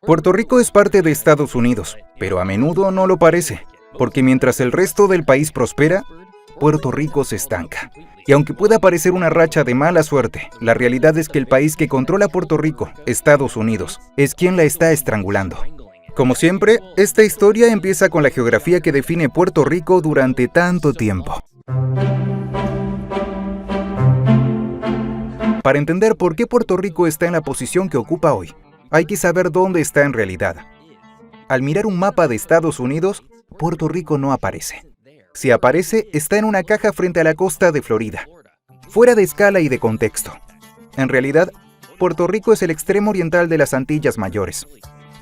Puerto Rico es parte de Estados Unidos, pero a menudo no lo parece, porque mientras el resto del país prospera, Puerto Rico se estanca. Y aunque pueda parecer una racha de mala suerte, la realidad es que el país que controla Puerto Rico, Estados Unidos, es quien la está estrangulando. Como siempre, esta historia empieza con la geografía que define Puerto Rico durante tanto tiempo. Para entender por qué Puerto Rico está en la posición que ocupa hoy, hay que saber dónde está en realidad. Al mirar un mapa de Estados Unidos, Puerto Rico no aparece. Si aparece, está en una caja frente a la costa de Florida, fuera de escala y de contexto. En realidad, Puerto Rico es el extremo oriental de las Antillas Mayores,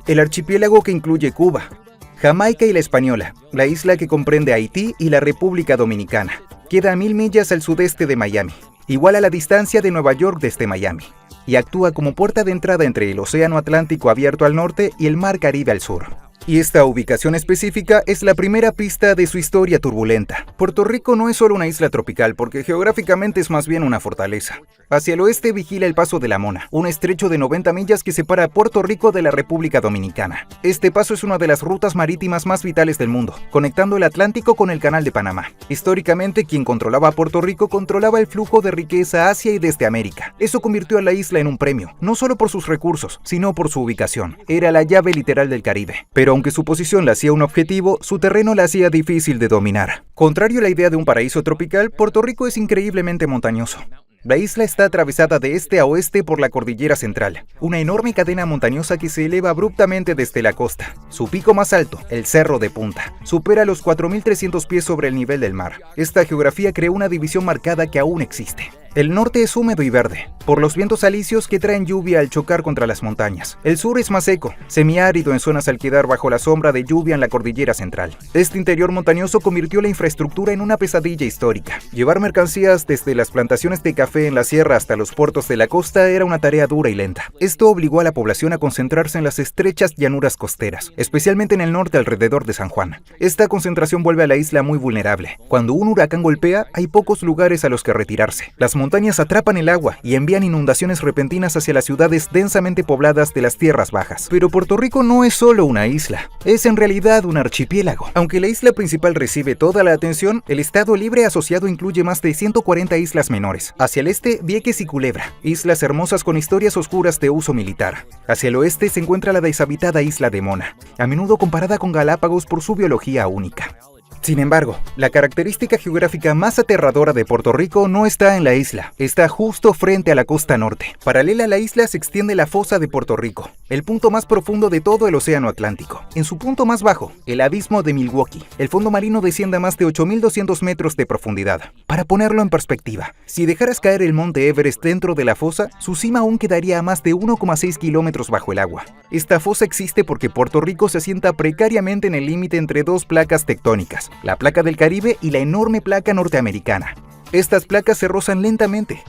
el archipiélago que incluye Cuba, Jamaica y La Española, la isla que comprende Haití y la República Dominicana. Queda a 1000 millas al sudeste de Miami, igual a la distancia de Nueva York desde Miami, y actúa como puerta de entrada entre el Océano Atlántico abierto al norte y el Mar Caribe al sur. Y esta ubicación específica es la primera pista de su historia turbulenta. Puerto Rico no es solo una isla tropical, porque geográficamente es más bien una fortaleza. Hacia el oeste vigila el Paso de la Mona, un estrecho de 90 millas que separa Puerto Rico de la República Dominicana. Este paso es una de las rutas marítimas más vitales del mundo, conectando el Atlántico con el Canal de Panamá. Históricamente, quien controlaba a Puerto Rico controlaba el flujo de riqueza hacia y desde América. Eso convirtió a la isla en un premio, no solo por sus recursos, sino por su ubicación. Era la llave literal del Caribe. Pero aunque su posición la hacía un objetivo, su terreno la hacía difícil de dominar. Contrario a la idea de un paraíso tropical, Puerto Rico es increíblemente montañoso. La isla está atravesada de este a oeste por la Cordillera Central, una enorme cadena montañosa que se eleva abruptamente desde la costa. Su pico más alto, el Cerro de Punta, supera los 4.300 pies sobre el nivel del mar. Esta geografía creó una división marcada que aún existe. El norte es húmedo y verde, por los vientos alisios que traen lluvia al chocar contra las montañas. El sur es más seco, semiárido en zonas al quedar bajo la sombra de lluvia en la Cordillera Central. Este interior montañoso convirtió la infraestructura en una pesadilla histórica. Llevar mercancías desde las plantaciones de café en la sierra hasta los puertos de la costa era una tarea dura y lenta. Esto obligó a la población a concentrarse en las estrechas llanuras costeras, especialmente en el norte alrededor de San Juan. Esta concentración vuelve a la isla muy vulnerable. Cuando un huracán golpea, hay pocos lugares a los que retirarse. Las montañas atrapan el agua y envían inundaciones repentinas hacia las ciudades densamente pobladas de las tierras bajas. Pero Puerto Rico no es solo una isla, es en realidad un archipiélago. Aunque la isla principal recibe toda la atención, el Estado Libre Asociado incluye más de 140 islas menores. Hacia el este, Vieques y Culebra, islas hermosas con historias oscuras de uso militar. Hacia el oeste se encuentra la deshabitada isla de Mona, a menudo comparada con Galápagos por su biología única. Sin embargo, la característica geográfica más aterradora de Puerto Rico no está en la isla, está justo frente a la costa norte. Paralela a la isla se extiende la fosa de Puerto Rico, el punto más profundo de todo el Océano Atlántico. En su punto más bajo, el abismo de Milwaukee, el fondo marino desciende a más de 8.200 metros de profundidad. Para ponerlo en perspectiva, si dejaras caer el monte Everest dentro de la fosa, su cima aún quedaría a más de 1,6 kilómetros bajo el agua. Esta fosa existe porque Puerto Rico se asienta precariamente en el límite entre dos placas tectónicas, la placa del Caribe y la enorme placa norteamericana. Estas placas se rozan lentamente,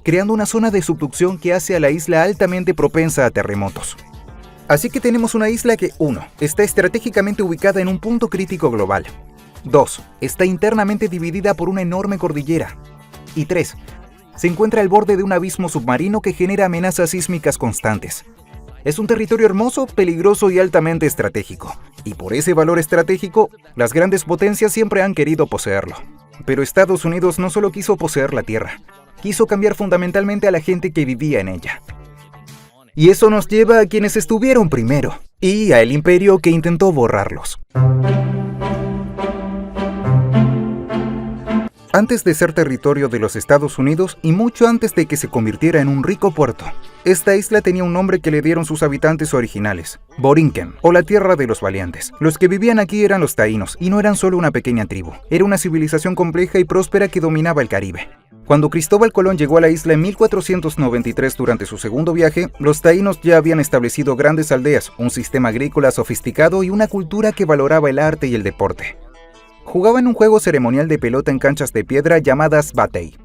creando una zona de subducción que hace a la isla altamente propensa a terremotos. Así que tenemos una isla que 1. Está estratégicamente ubicada en un punto crítico global. 2. Está internamente dividida por una enorme cordillera. Y 3. Se encuentra al borde de un abismo submarino que genera amenazas sísmicas constantes. Es un territorio hermoso, peligroso y altamente estratégico. Y por ese valor estratégico, las grandes potencias siempre han querido poseerlo. Pero Estados Unidos no solo quiso poseer la tierra, quiso cambiar fundamentalmente a la gente que vivía en ella. Y eso nos lleva a quienes estuvieron primero, y a el imperio que intentó borrarlos. Antes de ser territorio de los Estados Unidos y mucho antes de que se convirtiera en un rico puerto, esta isla tenía un nombre que le dieron sus habitantes originales, Borinquen, o la Tierra de los Valientes. Los que vivían aquí eran los taínos, y no eran solo una pequeña tribu, era una civilización compleja y próspera que dominaba el Caribe. Cuando Cristóbal Colón llegó a la isla en 1493 durante su segundo viaje, los taínos ya habían establecido grandes aldeas, un sistema agrícola sofisticado y una cultura que valoraba el arte y el deporte. Jugaban un juego ceremonial de pelota en canchas de piedra llamadas batey,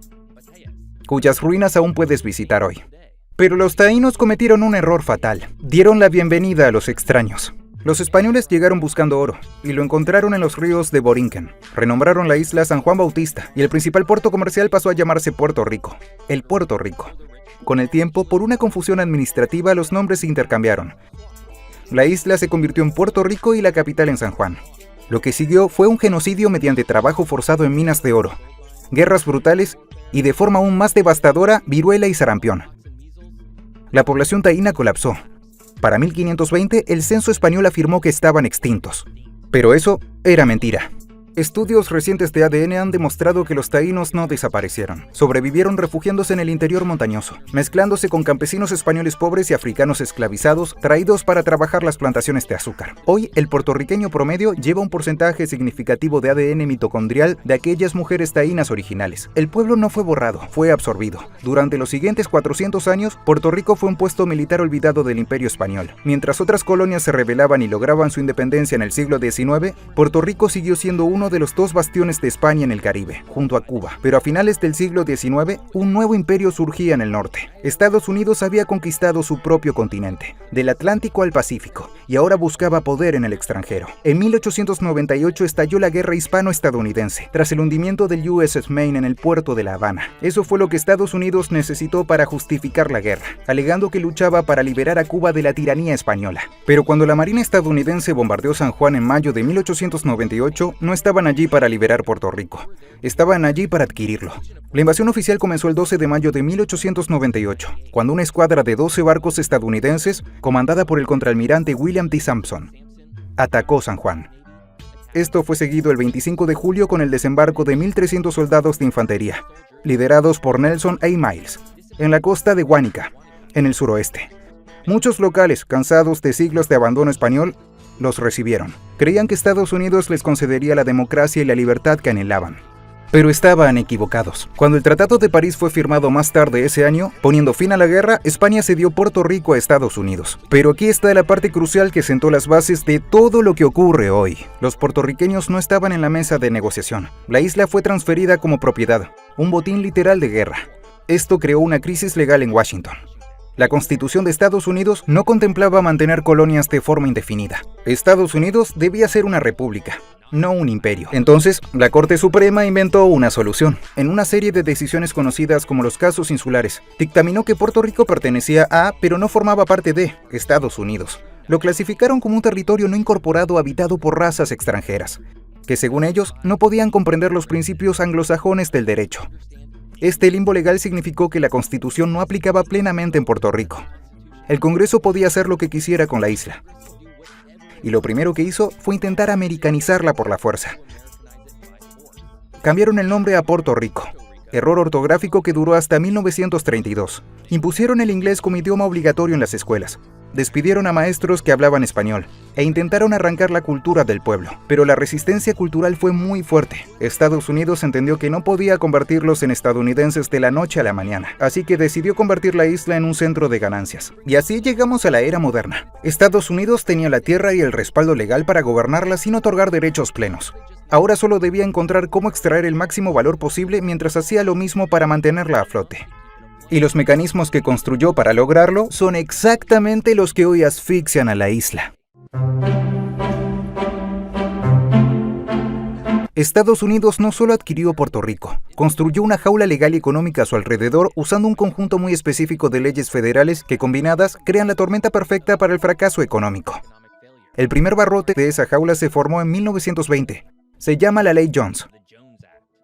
cuyas ruinas aún puedes visitar hoy. Pero los taínos cometieron un error fatal. Dieron la bienvenida a los extraños. Los españoles llegaron buscando oro, y lo encontraron en los ríos de Borinquen. Renombraron la isla San Juan Bautista, y el principal puerto comercial pasó a llamarse Puerto Rico. El Puerto Rico. Con el tiempo, por una confusión administrativa, los nombres se intercambiaron. La isla se convirtió en Puerto Rico y la capital en San Juan. Lo que siguió fue un genocidio mediante trabajo forzado en minas de oro, guerras brutales y, de forma aún más devastadora, viruela y sarampión. La población taína colapsó. Para 1520, el censo español afirmó que estaban extintos. Pero eso era mentira. Estudios recientes de ADN han demostrado que los taínos no desaparecieron. Sobrevivieron refugiándose en el interior montañoso, mezclándose con campesinos españoles pobres y africanos esclavizados traídos para trabajar las plantaciones de azúcar. Hoy, el puertorriqueño promedio lleva un porcentaje significativo de ADN mitocondrial de aquellas mujeres taínas originales. El pueblo no fue borrado, fue absorbido. Durante los siguientes 400 años, Puerto Rico fue un puesto militar olvidado del Imperio Español. Mientras otras colonias se rebelaban y lograban su independencia en el siglo XIX, Puerto Rico siguió siendo uno de los dos bastiones de España en el Caribe, junto a Cuba. Pero a finales del siglo XIX, un nuevo imperio surgía en el norte. Estados Unidos había conquistado su propio continente, del Atlántico al Pacífico, y ahora buscaba poder en el extranjero. En 1898 estalló la guerra hispano-estadounidense, tras el hundimiento del USS Maine en el puerto de La Habana. Eso fue lo que Estados Unidos necesitó para justificar la guerra, alegando que luchaba para liberar a Cuba de la tiranía española. Pero cuando la Marina estadounidense bombardeó San Juan en mayo de 1898, no estaban allí para liberar Puerto Rico, estaban allí para adquirirlo. La invasión oficial comenzó el 12 de mayo de 1898, cuando una escuadra de 12 barcos estadounidenses, comandada por el contraalmirante William T. Sampson, atacó San Juan. Esto fue seguido el 25 de julio con el desembarco de 1.300 soldados de infantería, liderados por Nelson A. Miles, en la costa de Guánica, en el suroeste. Muchos locales, cansados de siglos de abandono español, los recibieron. Creían que Estados Unidos les concedería la democracia y la libertad que anhelaban. Pero estaban equivocados. Cuando el Tratado de París fue firmado más tarde ese año, poniendo fin a la guerra, España cedió Puerto Rico a Estados Unidos. Pero aquí está la parte crucial que sentó las bases de todo lo que ocurre hoy. Los puertorriqueños no estaban en la mesa de negociación. La isla fue transferida como propiedad, un botín literal de guerra. Esto creó una crisis legal en Washington. La Constitución de Estados Unidos no contemplaba mantener colonias de forma indefinida. Estados Unidos debía ser una república, no un imperio. Entonces, la Corte Suprema inventó una solución. En una serie de decisiones conocidas como los casos insulares, dictaminó que Puerto Rico pertenecía a, pero no formaba parte de, Estados Unidos. Lo clasificaron como un territorio no incorporado habitado por razas extranjeras, que según ellos no podían comprender los principios anglosajones del derecho. Este limbo legal significó que la Constitución no aplicaba plenamente en Puerto Rico. El Congreso podía hacer lo que quisiera con la isla. Y lo primero que hizo fue intentar americanizarla por la fuerza. Cambiaron el nombre a Puerto Rico, error ortográfico que duró hasta 1932. Impusieron el inglés como idioma obligatorio en las escuelas. Despidieron a maestros que hablaban español e intentaron arrancar la cultura del pueblo. Pero la resistencia cultural fue muy fuerte. Estados Unidos entendió que no podía convertirlos en estadounidenses de la noche a la mañana, así que decidió convertir la isla en un centro de ganancias. Y así llegamos a la era moderna. Estados Unidos tenía la tierra y el respaldo legal para gobernarla sin otorgar derechos plenos. Ahora solo debía encontrar cómo extraer el máximo valor posible mientras hacía lo mismo para mantenerla a flote. Y los mecanismos que construyó para lograrlo son exactamente los que hoy asfixian a la isla. Estados Unidos no solo adquirió Puerto Rico, construyó una jaula legal y económica a su alrededor usando un conjunto muy específico de leyes federales que combinadas crean la tormenta perfecta para el fracaso económico. El primer barrote de esa jaula se formó en 1920. Se llama la Ley Jones.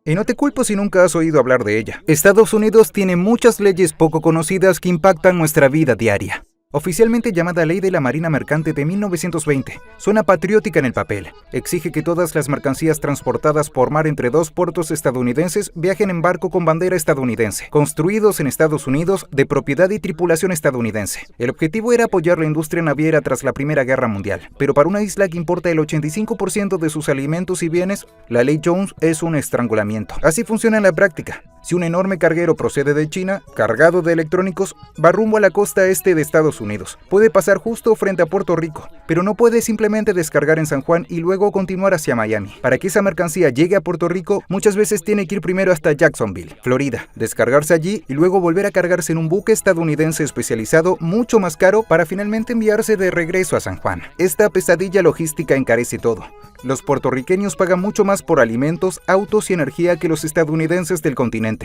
Y no te culpo si nunca has oído hablar de ella. Estados Unidos tiene muchas leyes poco conocidas que impactan nuestra vida diaria. Oficialmente llamada Ley de la Marina Mercante de 1920, suena patriótica en el papel. Exige que todas las mercancías transportadas por mar entre dos puertos estadounidenses viajen en barco con bandera estadounidense, construidos en Estados Unidos, de propiedad y tripulación estadounidense. El objetivo era apoyar la industria naviera tras la Primera Guerra Mundial. Pero para una isla que importa el 85% de sus alimentos y bienes, la Ley Jones es un estrangulamiento. Así funciona en la práctica. Si un enorme carguero procede de China, cargado de electrónicos, va rumbo a la costa este de Estados Unidos. Puede pasar justo frente a Puerto Rico, pero no puede simplemente descargar en San Juan y luego continuar hacia Miami. Para que esa mercancía llegue a Puerto Rico, muchas veces tiene que ir primero hasta Jacksonville, Florida, descargarse allí y luego volver a cargarse en un buque estadounidense especializado mucho más caro para finalmente enviarse de regreso a San Juan. Esta pesadilla logística encarece todo. Los puertorriqueños pagan mucho más por alimentos, autos y energía que los estadounidenses del continente.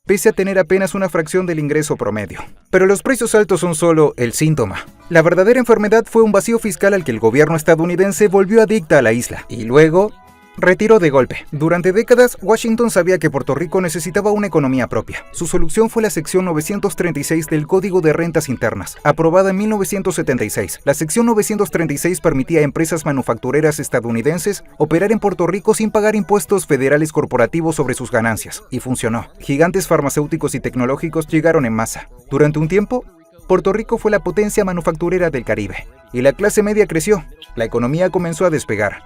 pese a tener apenas una fracción del ingreso promedio. Pero los precios altos son solo el síntoma. La verdadera enfermedad fue un vacío fiscal al que el gobierno estadounidense volvió adicta a la isla, y luego retiró de golpe. Durante décadas, Washington sabía que Puerto Rico necesitaba una economía propia. Su solución fue la sección 936 del Código de Rentas Internas, aprobada en 1976. La sección 936 permitía a empresas manufactureras estadounidenses operar en Puerto Rico sin pagar impuestos federales corporativos sobre sus ganancias, y funcionó. Gigantes farmacéuticos y tecnológicos llegaron en masa. Durante un tiempo, Puerto Rico fue la potencia manufacturera del Caribe, y la clase media creció. La economía comenzó a despegar.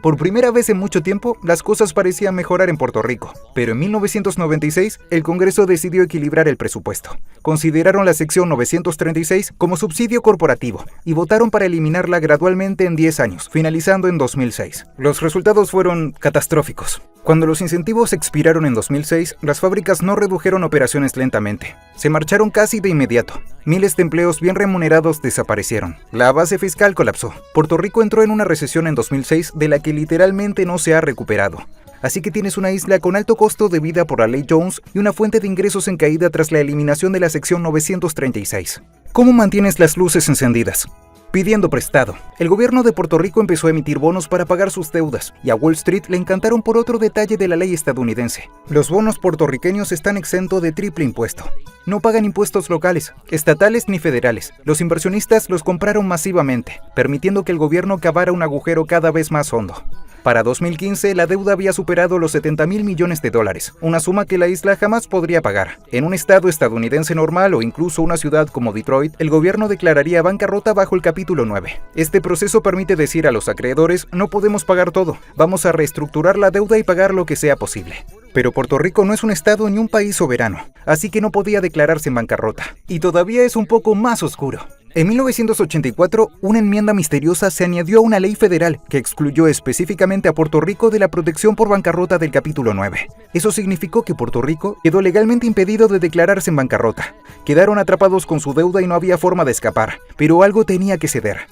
Por primera vez en mucho tiempo, las cosas parecían mejorar en Puerto Rico, pero en 1996 el Congreso decidió equilibrar el presupuesto. Consideraron la sección 936 como subsidio corporativo y votaron para eliminarla gradualmente en 10 años, finalizando en 2006. Los resultados fueron catastróficos. Cuando los incentivos expiraron en 2006, las fábricas no redujeron operaciones lentamente. Se marcharon casi de inmediato. Miles de empleos bien remunerados desaparecieron. La base fiscal colapsó. Puerto Rico entró en una recesión en 2006 de la que literalmente no se ha recuperado. Así que tienes una isla con alto costo de vida por la ley Jones y una fuente de ingresos en caída tras la eliminación de la sección 936. ¿Cómo mantienes las luces encendidas? Pidiendo prestado. El gobierno de Puerto Rico empezó a emitir bonos para pagar sus deudas, y a Wall Street le encantaron por otro detalle de la ley estadounidense. Los bonos puertorriqueños están exentos de triple impuesto. No pagan impuestos locales, estatales ni federales. Los inversionistas los compraron masivamente, permitiendo que el gobierno cavara un agujero cada vez más hondo. Para 2015, la deuda había superado los $70,000 millones, una suma que la isla jamás podría pagar. En un estado estadounidense normal o incluso una ciudad como Detroit, el gobierno declararía bancarrota bajo el capítulo 9. Este proceso permite decir a los acreedores, no podemos pagar todo, vamos a reestructurar la deuda y pagar lo que sea posible. Pero Puerto Rico no es un estado ni un país soberano, así que no podía declararse en bancarrota. Y todavía es un poco más oscuro. En 1984, una enmienda misteriosa se añadió a una ley federal que excluyó específicamente a Puerto Rico de la protección por bancarrota del capítulo 9. Eso significó que Puerto Rico quedó legalmente impedido de declararse en bancarrota. Quedaron atrapados con su deuda y no había forma de escapar, pero algo tenía que ceder.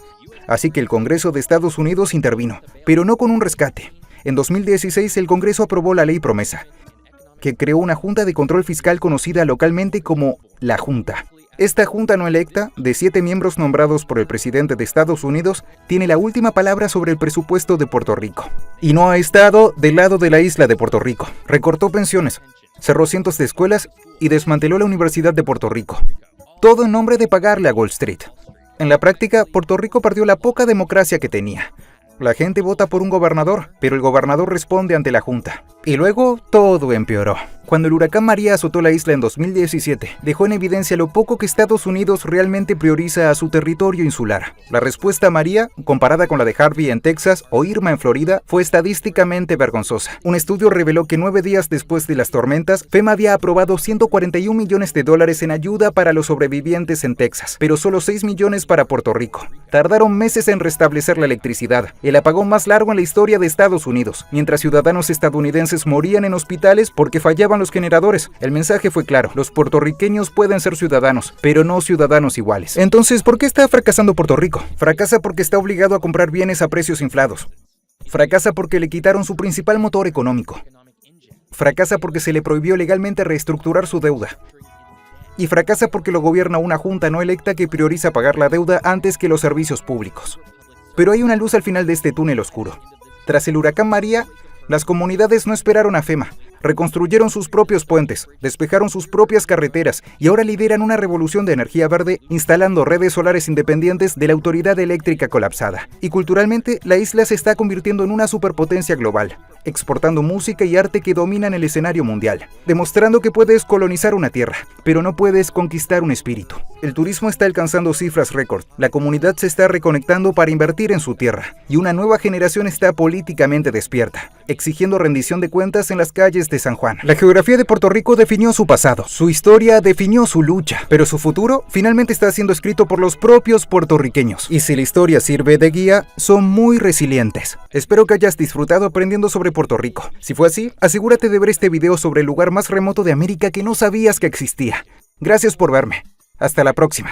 Así que el Congreso de Estados Unidos intervino, pero no con un rescate. En 2016, el Congreso aprobó la Ley Promesa, que creó una junta de control fiscal conocida localmente como la Junta. Esta junta no electa, de 7 miembros nombrados por el presidente de Estados Unidos, tiene la última palabra sobre el presupuesto de Puerto Rico. Y no ha estado del lado de la isla de Puerto Rico. Recortó pensiones, cerró cientos de escuelas y desmanteló la Universidad de Puerto Rico. Todo en nombre de pagarle a Wall Street. En la práctica, Puerto Rico perdió la poca democracia que tenía. La gente vota por un gobernador, pero el gobernador responde ante la Junta. Y luego, todo empeoró. Cuando el huracán María azotó la isla en 2017, dejó en evidencia lo poco que Estados Unidos realmente prioriza a su territorio insular. La respuesta a María, comparada con la de Harvey en Texas o Irma en Florida, fue estadísticamente vergonzosa. Un estudio reveló que 9 días después de las tormentas, FEMA había aprobado $141 millones en ayuda para los sobrevivientes en Texas, pero solo 6 millones para Puerto Rico. Tardaron meses en restablecer la electricidad, el apagón más largo en la historia de Estados Unidos, mientras ciudadanos estadounidenses morían en hospitales porque fallaban los generadores. El mensaje fue claro: los puertorriqueños pueden ser ciudadanos, pero no ciudadanos iguales. Entonces, ¿por qué está fracasando Puerto Rico? Fracasa porque está obligado a comprar bienes a precios inflados. Fracasa porque le quitaron su principal motor económico. Fracasa porque se le prohibió legalmente reestructurar su deuda. Y fracasa porque lo gobierna una junta no electa que prioriza pagar la deuda antes que los servicios públicos. Pero hay una luz al final de este túnel oscuro. Tras el huracán María, las comunidades no esperaron a FEMA. Reconstruyeron sus propios puentes, despejaron sus propias carreteras y ahora lideran una revolución de energía verde instalando redes solares independientes de la autoridad eléctrica colapsada. Y culturalmente, la isla se está convirtiendo en una superpotencia global, exportando música y arte que dominan el escenario mundial, demostrando que puedes colonizar una tierra, pero no puedes conquistar un espíritu. El turismo está alcanzando cifras récord, la comunidad se está reconectando para invertir en su tierra, y una nueva generación está políticamente despierta, exigiendo rendición de cuentas en las calles de San Juan. La geografía de Puerto Rico definió su pasado, su historia definió su lucha, pero su futuro finalmente está siendo escrito por los propios puertorriqueños. Y si la historia sirve de guía, son muy resilientes. Espero que hayas disfrutado aprendiendo sobre Puerto Rico. Si fue así, asegúrate de ver este video sobre el lugar más remoto de América que no sabías que existía. Gracias por verme. Hasta la próxima.